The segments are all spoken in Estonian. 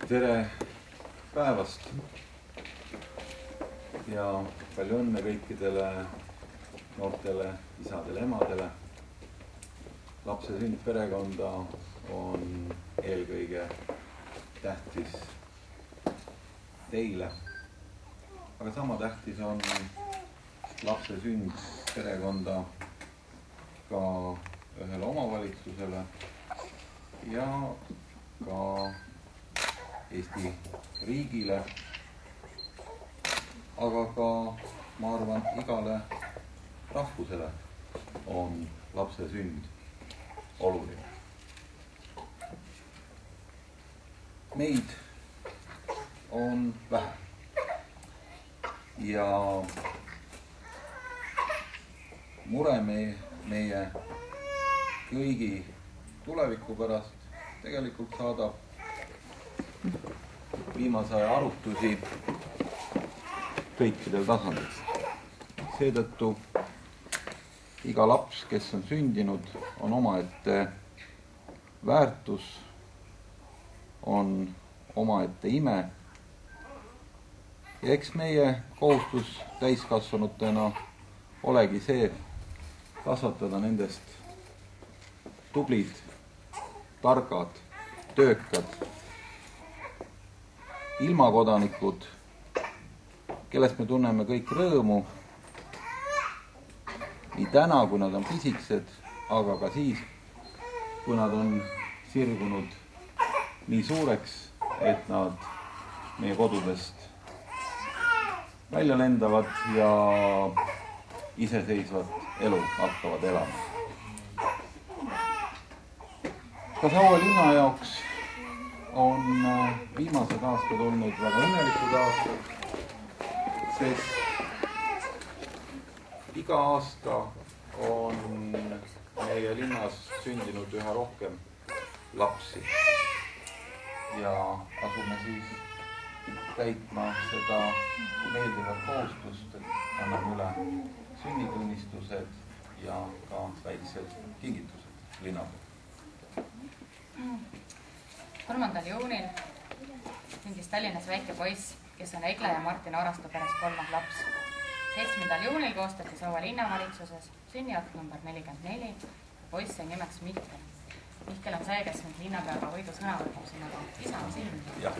Tere päevast ja palju õnne kõikidele noortele isadele, emadele. Lapse sünd perekonda on eelkõige tähtis teile, aga sama tähtis on lapse sünd perekonda ka ühele omavalitsusele ja ka Eesti riigile, aga ka, ma arvan, igale rahvusele on lapse sünd oluline. Meid on vähe ja mure meie kõigi tuleviku pärast tegelikult saadab viimase aja arutusi kõikidel tasanditel. Seetõttu iga laps, kes on sündinud, on omaette väärtus, on omaette ime. Ja eks meie kohustus täiskasvanutena olegi see kasvatada nendest tublid, targad, töökad, ilmakodanikud, kellest me tunneme kõik rõõmu, nii täna, kui nad on pisikesed, aga ka siis, kui nad on sirgunud nii suureks, et nad meie kodudest välja lendavad ja iseseisvat elu hakkavad elama. Ka Saue linna jaoks on viimased aastad olnud väga õnnelikud aastad, sest iga aasta on meie linnas sündinud üha rohkem lapsi ja asume siis täitma seda meeldivat kohustust, et anname üle sünnitunnistused ja ka väiksed kingitused linnale. 3. juunil sündis Tallinnas väike poiss, kes on Egle ja Martin Orastu perest 3. laps. 7. juunil koostati Saue linnavalitsuses sünniakt number 44. Poiss sai nimeks Mihkel. Mihkel on see, kes nüüd linnapeaga võidu sõna võtab siin, aga isa on siin. Jah.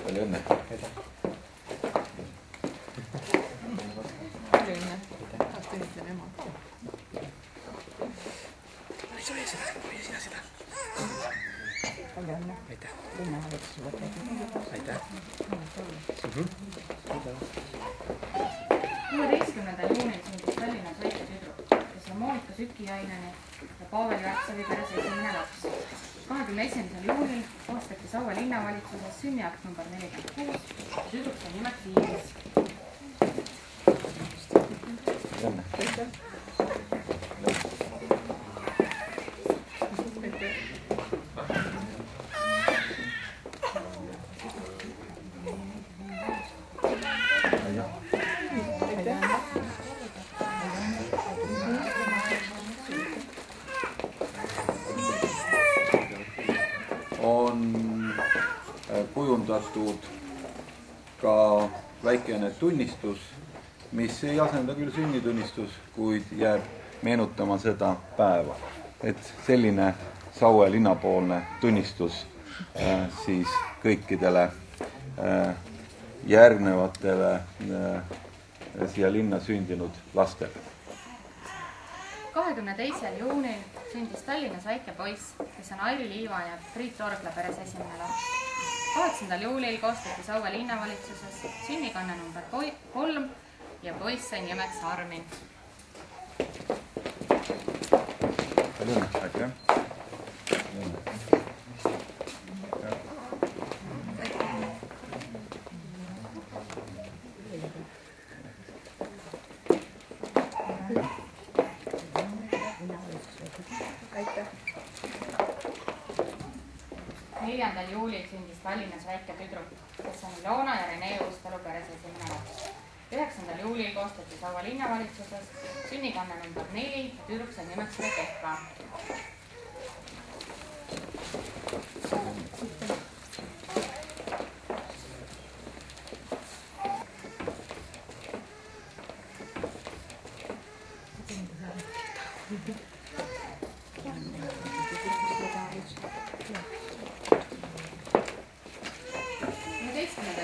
Palju õnne. Palju õnne. Tahaks õnnitlen ema ka. Palju õnne. Aitäh. Linnavalitsus võtab. Aitäh. 16. juunil sündis Tallinnas väike tüdruk, kes on Monika Sükiaineni ja Pavel Järtsevi peres esimene laps. 21. juunil koostati Saue linnavalitsuses sünniakt number 46 ja tüdruk sai nimeks Iiris. Õnne. On kujundatud ka väikene tunnistus, mis ei asenda küll sünnitunnistus, kuid jääb meenutama seda päeva. Et selline Saue linnapoolne tunnistus siis kõikidele järgnevatele siia linna sündinud lastele. 22. juunil sündis Tallinnas väike poiss, kes on Airi Liiva ja Priit Orgla peres esimene laps. 8. juulil koostati Saue linnavalitsuses sünnikanne number 3 ja poiss sai nimeks Armin. Palju õnne. Aitäh. Aitäh. 4. juulil sündis Tallinnas väike tüdruk, kes on Ilona ja Rene Uustalu peres esimene laps. 9. juulil koostati Saue linnavalitsuses sünnikanne number 4 ja tüdruk sai nimeks Rebecca.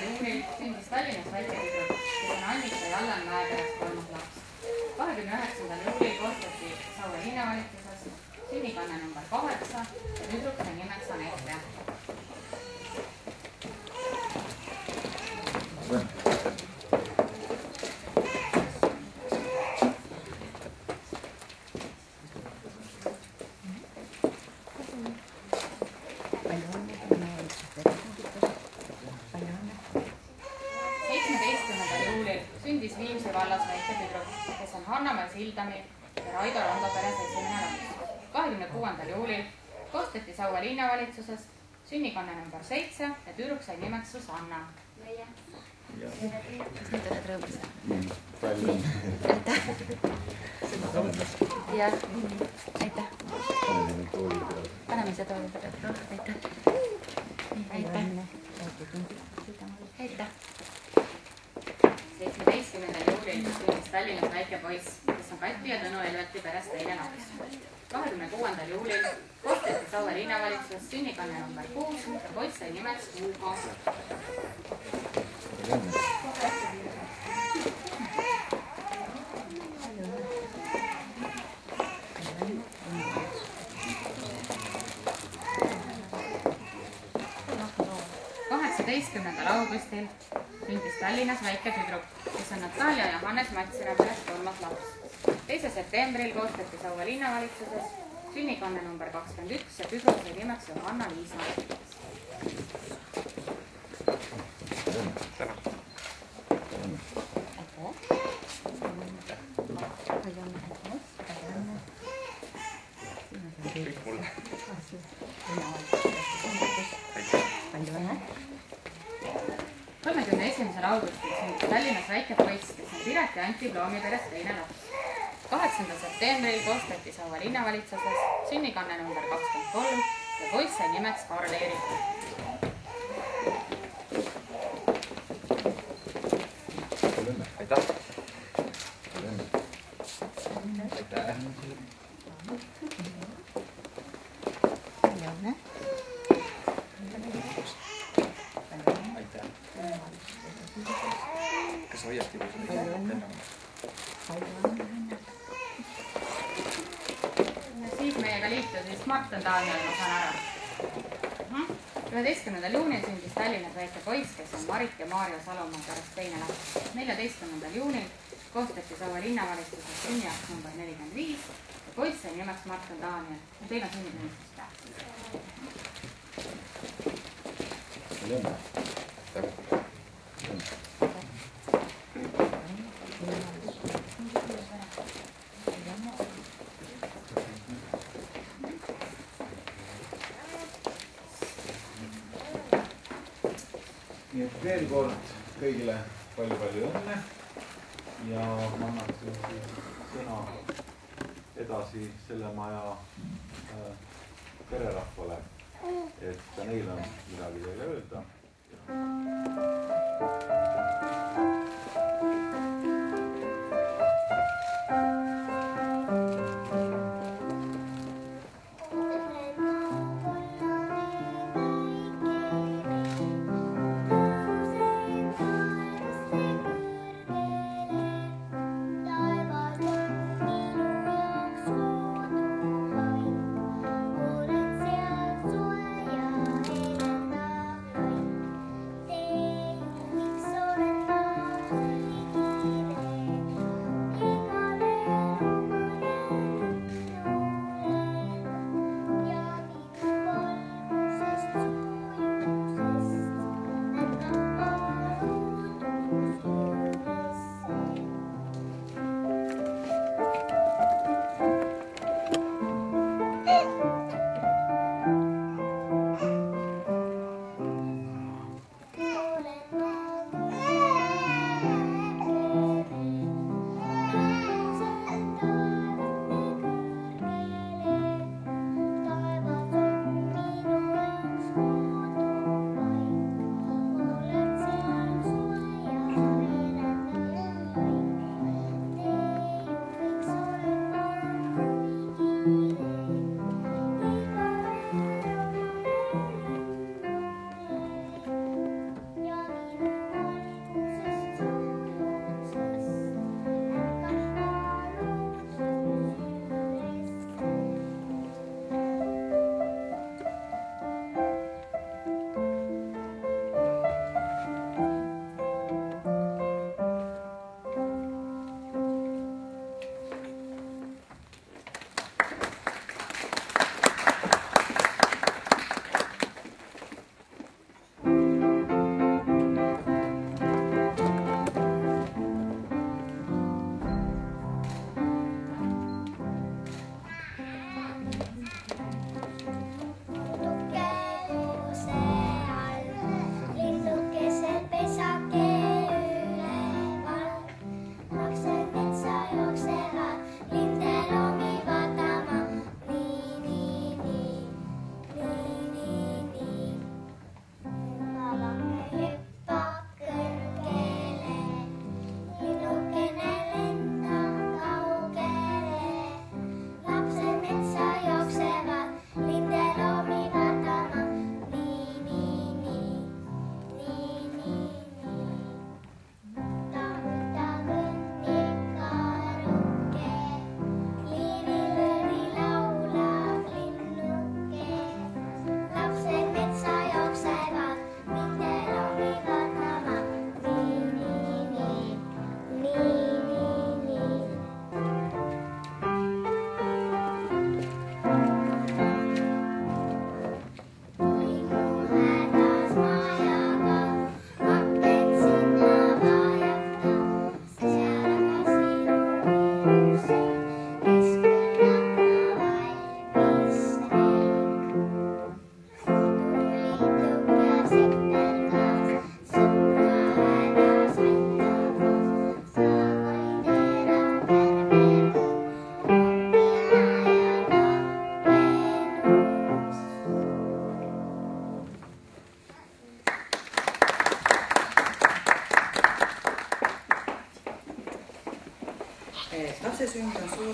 juunil sündis Tallinnas väike tüdruk, kes on Annika ja Allan Mäeperes 3. laps. 29. juulil koostati Saue linnavalitsuses sünnikanne number 8 ja tüdruk sai nimeks Anette. Viimsi vallas väike tüdruk, kes on Hanna-Mäe Sildami ja Raido Rando peres esimene laps. 26. juulil koostati Saue linnavalitsuses sünnikanne number 7 ja tüdruk sai nimeks Susanna. Kas nüüd oled rõõmus? Aitäh. Jah, aitäh. Paneme seda tooli peale. Aitäh. Aitäh. 17. juulil sündis Tallinnas väike poiss, kes on Kati ja Tõnu Elveti peres teine laps. 26. juulil koostati Saue linnavalitsuses sünnikanne number 6 ja poiss sai nimeks Hugo. Augustil sündis Tallinnas väike tüdruk, kes on Natalia ja Hannes Matsina peres 3. laps. 2. septembril koostati Saue linnavalitsuses sünnikanne number 21 ja tüdruk sai nimeks Johanna-Liisa. Kõik mulle. 31. augustil sündis Tallinnas väike poiss, kes on Piret ja Anti Ploomi peres teine laps. 8. septembril koostati Saue linnavalitsuses sünnikanne number 23 ja poiss sai nimeks Karl-Erik. Aitäh! Kas hoiabki või seda? Siis meiega liitus Martin Daniel, ma saan ära. 11. juunil sündis Tallinnas väike poiss, kes on Marit ja Maarja Salomaa pärast teine laps. 14. juunil koostati Saue linnavalitsuses sünniaks number 45 ja poiss sai nimeks Martin Daniel. Teil on sünnitunnistus ka. Nii et veel kord kõigile palju-palju õnne ja ma annaksin siis sõna edasi selle maja pererahvale, et ka neil on midagi teile öelda.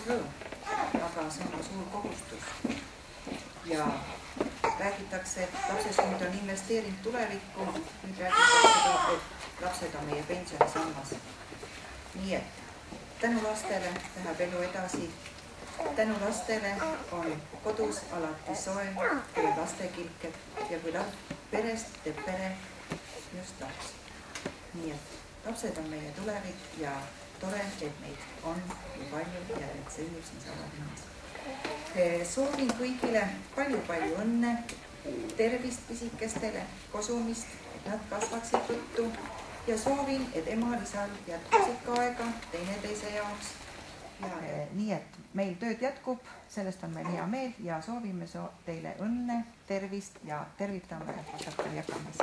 rõõm, aga see on ka suur kohustus. Ja räägitakse, et lapse sünd on investeering tulevikku, nüüd räägitakse ka, et lapsed on meie pensionisammas. Nii et tänu lastele läheb elu edasi. Tänu lastele on kodus alati soe, kui lastekilked ja kui perest teeb pere just laps. Nii et lapsed on meie tulevik ja tore, et meid on nii palju ja et see elib siin Saarelinnas. Soovin kõigile palju õnne, tervist pisikestele, kosumist, et nad kasvaksid ruttu ja soovin, et emal-isal jätkuksid ka aega teineteise jaoks. Nii et meil tööd jätkub, sellest on meil hea meel ja soovime teile õnne, tervist ja tervitame Vasakel Jakamäes.